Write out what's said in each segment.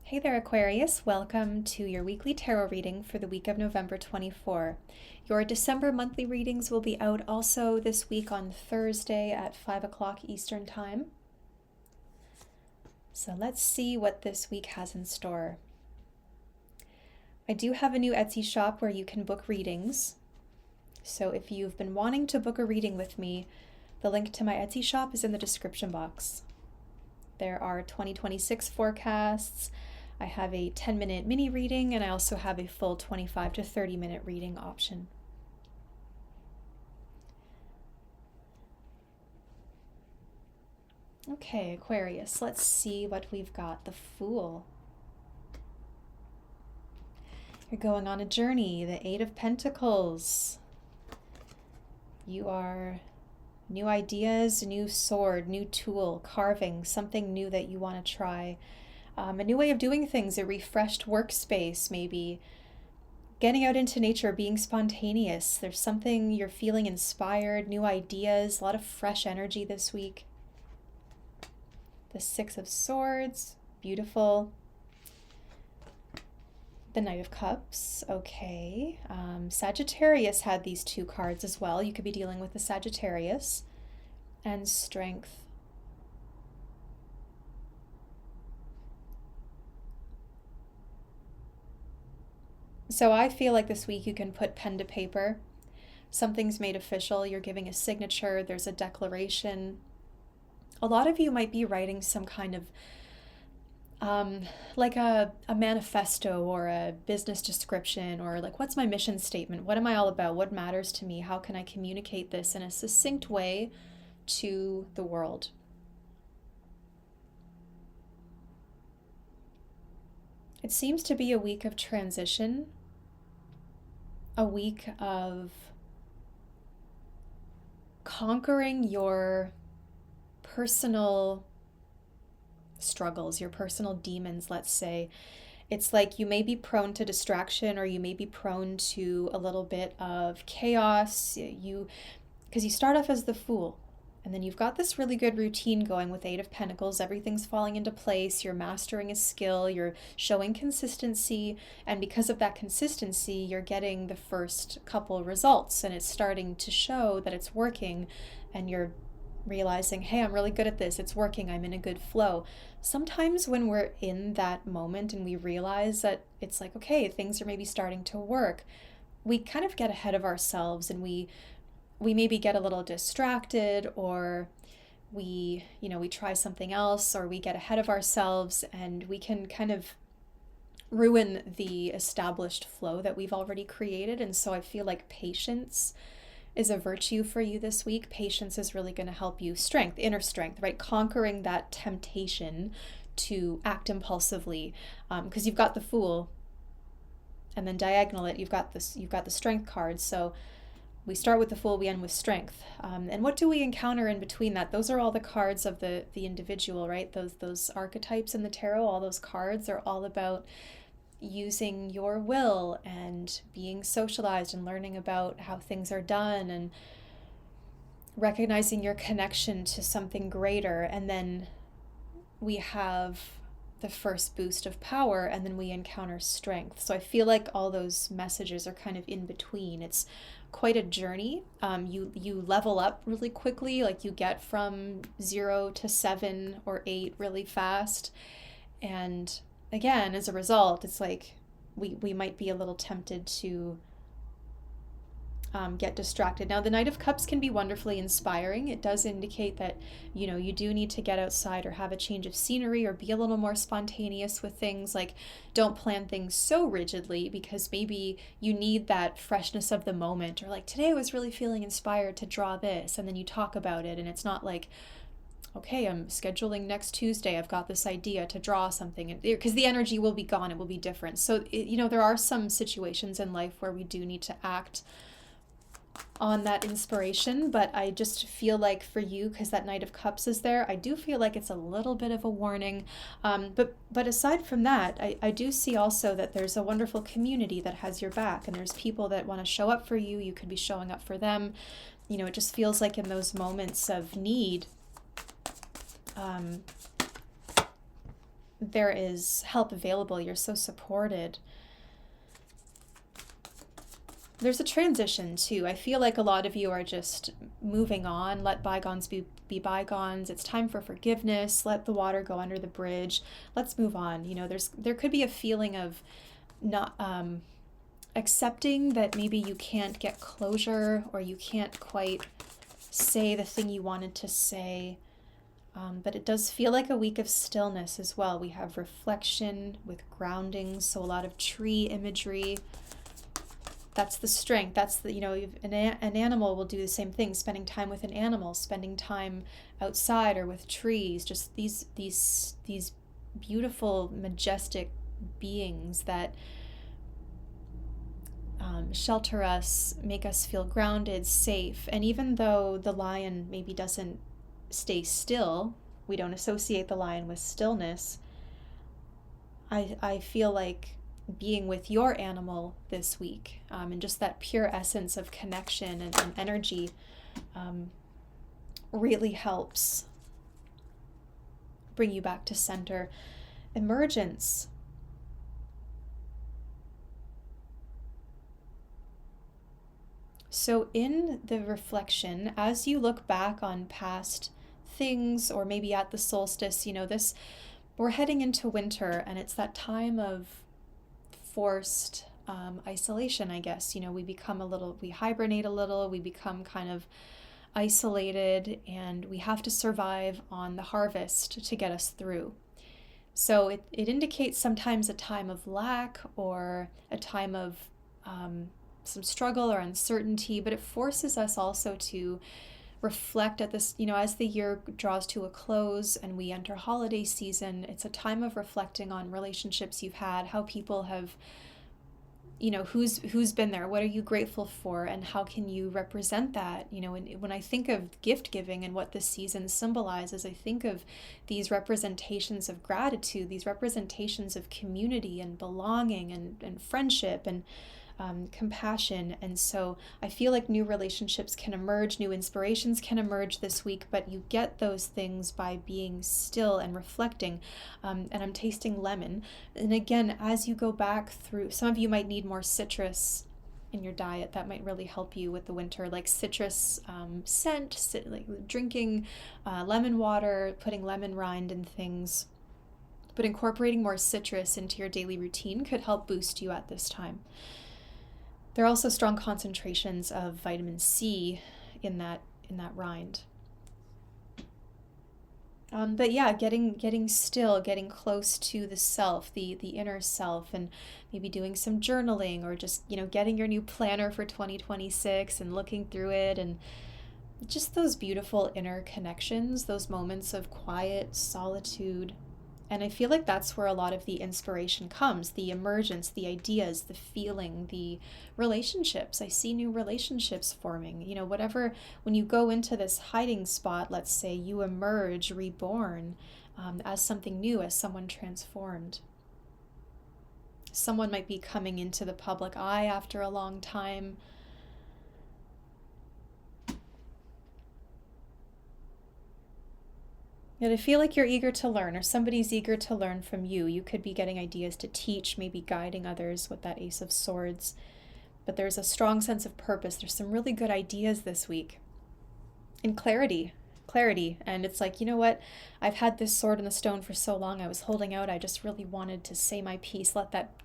Hey there, Aquarius. Welcome to your weekly tarot reading for the week of November 24. Your December monthly readings will be out also this week on Thursday at 5 o'clock Eastern Time. So let's see what this week has in store. I do have a new Etsy shop where you can book readings. So if you've been wanting to book a reading with me, the link to my Etsy shop is in the description box. There are 2026 forecasts. I have a 10-minute mini reading, and I also have a full 25 to 30-minute reading option. Okay, Aquarius, let's see what we've got. The Fool. You're going on a journey. The Eight of Pentacles. You are new ideas, new sword, new tool, carving, something new that you want to try. A new way of doing things, a refreshed workspace, maybe getting out into nature, being spontaneous. There's something you're feeling inspired, new ideas, a lot of fresh energy this week. The Six of Swords, beautiful. The Knight of Cups, okay. Sagittarius had these two cards as well. You could be dealing with the Sagittarius. And Strength. So I feel like this week you can put pen to paper. Something's made official. You're giving a signature. There's a declaration. A lot of you might be writing some kind of like a manifesto or a business description, or like, what's my mission statement? What am I all about? What matters to me? How can I communicate this in a succinct way to the world? It seems to be a week of transition, a week of conquering your personal struggles, your personal demons, let's say. It's like you may be prone to distraction, or you may be prone to a little bit of chaos. Because you start off as the Fool, and then you've got this really good routine going with Eight of Pentacles. Everything's falling into place. You're mastering a skill. You're showing consistency. And because of that consistency, you're getting the first couple results. And it's starting to show that it's working. And you're realizing, hey, I'm really good at this. It's working. I'm in a good flow. Sometimes when we're in that moment and we realize that it's like, okay, things are maybe starting to work, we kind of get ahead of ourselves, and we maybe get a little distracted, or we try something else, or we get ahead of ourselves, and we can kind of ruin the established flow that we've already created. And so I feel like patience is a virtue for you this week. Patience is really going to help you. Strength, inner strength, right? Conquering that temptation to act impulsively, because you've got the Fool, and then diagonal it, you've got the Strength card. So we start with the Fool, we end with Strength. And what do we encounter in between that? Those are all the cards of the individual, right? Those archetypes in the tarot, all those cards are all about using your will and being socialized and learning about how things are done and recognizing your connection to something greater. And then we have the first boost of power, and then we encounter Strength. So I feel like all those messages are kind of in between. It's quite a journey. You level up really quickly, like you get from 0 to 7 or 8 really fast. And again, as a result, it's like we might be a little tempted to get distracted. Now, the Knight of Cups can be wonderfully inspiring. It does indicate that, you do need to get outside or have a change of scenery or be a little more spontaneous with things. Like, don't plan things so rigidly, because maybe you need that freshness of the moment, or like, today I was really feeling inspired to draw this, and then you talk about it, and it's not like, okay, I'm scheduling next Tuesday, I've got this idea to draw something, because the energy will be gone, it will be different. So, there are some situations in life where we do need to act on that inspiration, but I just feel like for you, because that Knight of Cups is there, I do feel like it's a little bit of a warning. But aside from that, I do see also that there's a wonderful community that has your back, and there's people that want to show up for you. You could be showing up for them. It just feels like in those moments of need, there is help available. You're so supported. There's a transition too. I feel like a lot of you are just moving on. Let bygones be bygones. It's time for forgiveness. Let the water go under the bridge. Let's move on. You know, there could be a feeling of not accepting that maybe you can't get closure, or you can't quite say the thing you wanted to say. But it does feel like a week of stillness as well. We have reflection with grounding, so a lot of tree imagery. That's the strength. That's the, you know, an animal will do the same thing, spending time with an animal, spending time outside or with trees, just these beautiful, majestic beings that shelter us, make us feel grounded, safe. And even though the lion maybe doesn't stay still, we don't associate the lion with stillness, I feel like being with your animal this week, and just that pure essence of connection and energy really helps bring you back to center. Emergence. So in the reflection, as you look back on past things, or maybe at the solstice, you know, we're heading into winter, and it's that time of forced isolation, I guess. You know, we hibernate a little, we become kind of isolated, and we have to survive on the harvest to get us through. So it indicates sometimes a time of lack, or a time of some struggle or uncertainty, but it forces us also to reflect at this, you know, as the year draws to a close and we enter holiday season. It's a time of reflecting on relationships you've had, how people have, you know, who's been there, what are you grateful for, and how can you represent that? You know, when I think of gift giving and what this season symbolizes, I think of these representations of gratitude, these representations of community and belonging and friendship and compassion. And so I feel like new relationships can emerge, new inspirations can emerge this week, but you get those things by being still and reflecting. And I'm tasting lemon. And again, as you go back through, some of you might need more citrus in your diet. That might really help you with the winter, like citrus scent, like drinking lemon water, putting lemon rind in things. But incorporating more citrus into your daily routine could help boost you at this time. There are also strong concentrations of vitamin C in that rind. But yeah, getting still, getting close to the self, the inner self, and maybe doing some journaling, or just, you know, getting your new planner for 2026 and looking through it, and just those beautiful inner connections, those moments of quiet solitude. And I feel like that's where a lot of the inspiration comes, the emergence, the ideas, the feeling, the relationships. I see new relationships forming. You know, whatever, when you go into this hiding spot, let's say, you emerge reborn as something new, as someone transformed. Someone might be coming into the public eye after a long time. Yet I feel like you're eager to learn, or somebody's eager to learn from you. You could be getting ideas to teach, maybe guiding others with that Ace of Swords. But there's a strong sense of purpose. There's some really good ideas this week. And clarity. And it's like, you know what? I've had this sword in the stone for so long. I was holding out. I just really wanted to say my piece.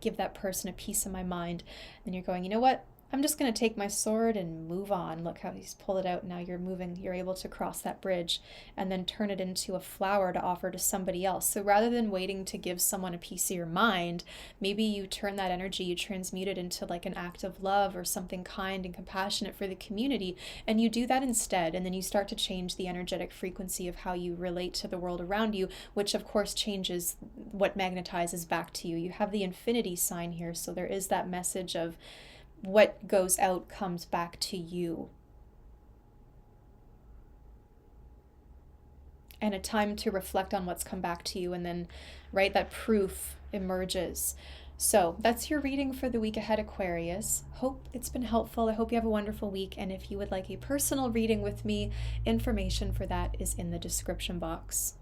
Give that person a piece of my mind. And you're going, you know what? I'm just going to take my sword and move on. Look how he's pulled it out. Now you're moving. You're able to cross that bridge and then turn it into a flower to offer to somebody else. So rather than waiting to give someone a piece of your mind, maybe you turn that energy, you transmute it into like an act of love or something kind and compassionate for the community. And you do that instead. And then you start to change the energetic frequency of how you relate to the world around you, which of course changes what magnetizes back to you. You have the infinity sign here. So there is that message of what goes out comes back to you. And a time to reflect on what's come back to you, and then, right, that proof emerges. So that's your reading for the week ahead, Aquarius. Hope it's been helpful. I hope you have a wonderful week. And if you would like a personal reading with me, information for that is in the description box.